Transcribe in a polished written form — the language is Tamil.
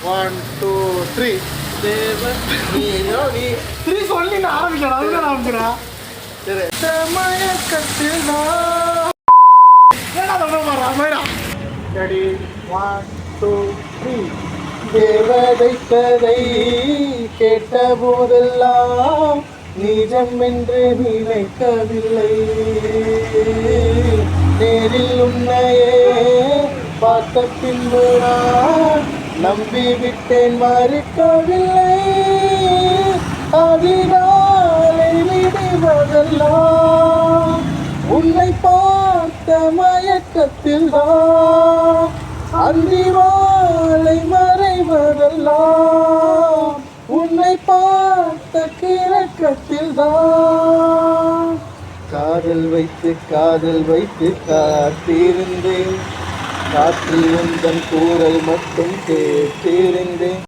1 2 3 தேவன் நீயோ நீ 3 சொல்லி நான் ஆரம்பிக்கிறேன் அதுதான் ஆரம்பிக்கிறேன் சரி மயக்கத்தில் நான் ஏடா சொல்ற மாதிரி ரெடி 1 2 3 தேவதை கதை கேட்ட போதெல்லாம் நிஜம் என்று நினைக்கவில்லை நேரில் உன்னையே பார்த்த பின்பு நான் நம்பிவிட்டேன் மறுக்கவில்லை அதிகாலை விடுவதெல்லாம் உன்னை பார்த்த மயக்கத்தில் தான் அந்திவாலை மறைவதெல்லாம் உன்னை பார்த்த கிறக்கத்தில் தான் காதல் வைத்து காத்திருந்தேன் காற்றில் உந்தன் கூறல் மட்டும் கேட்டிருந்தேன்